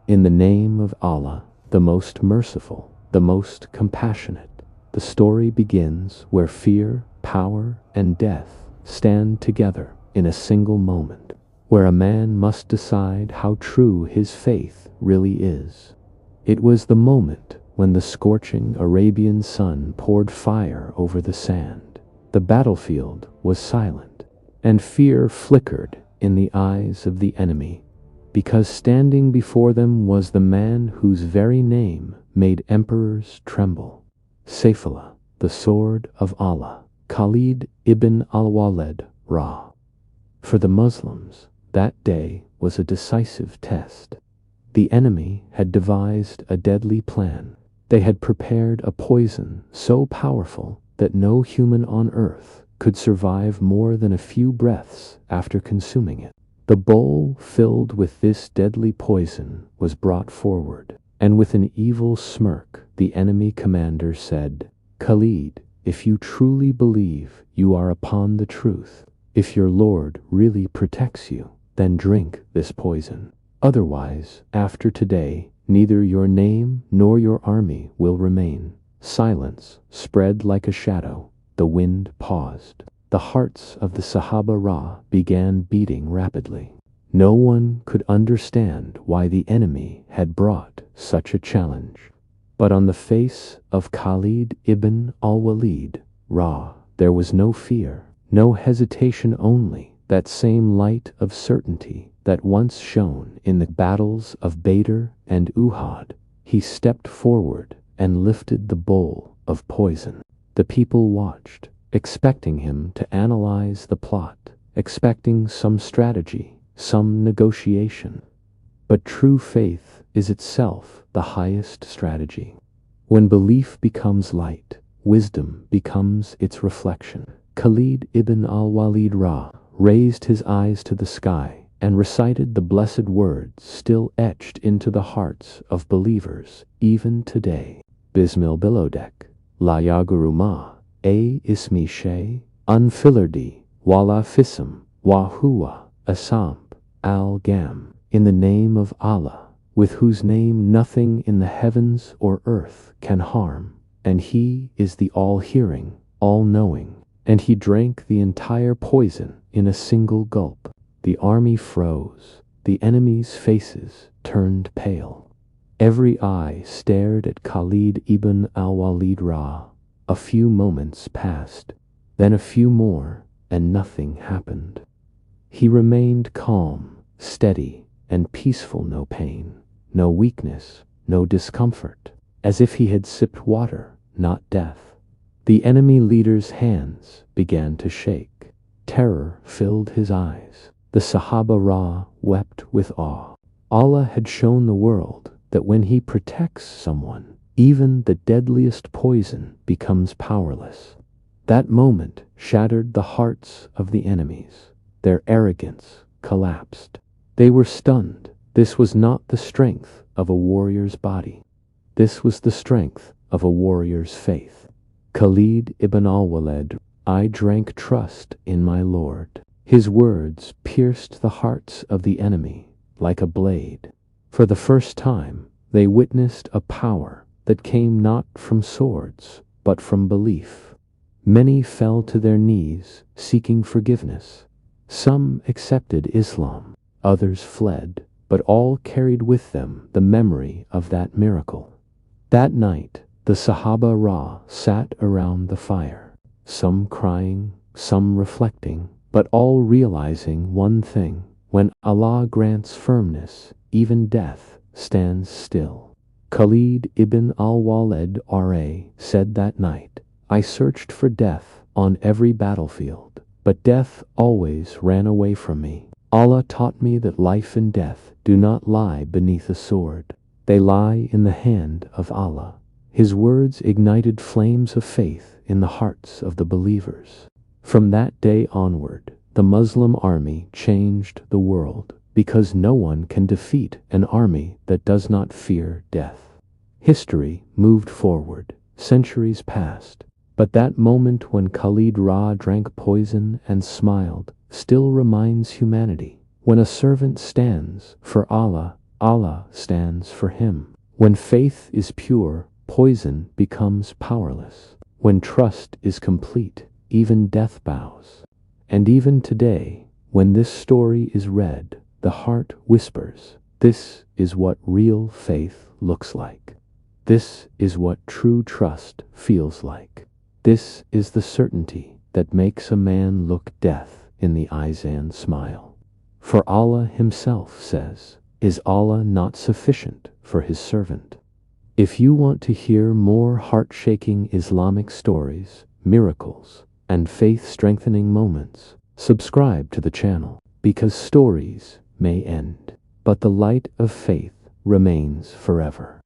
In the name of Allah, the most merciful, the most compassionate. The story begins where fear, power, and death stand together in a single moment, where a man must decide how true his faith really is. It was the moment when the scorching Arabian sun poured fire over the sand. The battlefield was silent, and fear flickered in the eyes of the enemy, because standing before them was the man whose very name made emperors tremble. Sayfullah, the sword of Allah, Khalid ibn Al-Waleed, Ra. For the Muslims, that day was a decisive test. The enemy had devised a deadly plan. They had prepared a poison so powerful that no human on earth could survive more than a few breaths after consuming it. The bowl filled with this deadly poison was brought forward, and with an evil smirk, the enemy commander said, "Khalid, if you truly believe you are upon the truth, if your Lord really protects you, then drink this poison. Otherwise, after today, neither your name nor your army will remain." Silence spread like a shadow. The wind paused. The hearts of the Sahaba Ra began beating rapidly. No one could understand why the enemy had brought such a challenge. But on the face of Khalid ibn Al-Waleed, Ra, there was no fear, no hesitation, only that same light of certainty that once shone in the battles of Badr and Uhud. He stepped forward and lifted the bowl of poison. The people watched, expecting him to analyze the plot, expecting some strategy, some negotiation. But true faith is itself the highest strategy. When belief becomes light, wisdom becomes its reflection. Khalid ibn Al-Waleed Ra raised his eyes to the sky and recited the blessed words still etched into the hearts of believers even today. Bismil bilodek, la yaguruma, a ismi shay, unfilardi, wala fism, wa huwa, asamp, al-gam. In the name of Allah, with whose name nothing in the heavens or earth can harm, and he is the all-hearing, all-knowing. And he drank the entire poison in a single gulp. The army froze. The enemy's faces turned pale. Every eye stared at Khalid ibn Al-Waleed Ra. A few moments passed, then a few more, and nothing happened. He remained calm, steady, and peaceful. No pain, no weakness, no discomfort, as if he had sipped water, not death. The enemy leader's hands began to shake. Terror filled his eyes. The Sahaba Ra wept with awe. Allah had shown the world that when he protects someone, even the deadliest poison becomes powerless. That moment shattered the hearts of the enemies. Their arrogance collapsed. They were stunned. This was not the strength of a warrior's body. This was the strength of a warrior's faith. Khalid ibn Al-Waleed, I drank trust in my Lord. His words pierced the hearts of the enemy like a blade. For the first time, they witnessed a power that came not from swords, but from belief. Many fell to their knees, seeking forgiveness. Some accepted Islam, others fled, but all carried with them the memory of that miracle. That night, the Sahaba Ra sat around the fire, some crying, some reflecting, but all realizing one thing: when Allah grants firmness, even death stands still. Khalid ibn Al-Waleed Ra said that night, I searched for death on every battlefield, but death always ran away from me. Allah taught me that life and death do not lie beneath a sword. They lie in the hand of Allah. His words ignited flames of faith in the hearts of the believers. From that day onward, the Muslim army changed the world, because no one can defeat an army that does not fear death. History moved forward, centuries passed, but that moment when Khalid Ra drank poison and smiled still reminds humanity. When a servant stands for Allah, Allah stands for him. When faith is pure, poison becomes powerless. When trust is complete, even death bows. And even today, when this story is read, the heart whispers, this is what real faith looks like. This is what true trust feels like. This is the certainty that makes a man look death in the eyes and smile. For Allah himself says, is Allah not sufficient for his servant? If you want to hear more heart-shaking Islamic stories, miracles, and faith-strengthening moments, subscribe to the channel, because stories may end, but the light of faith remains forever.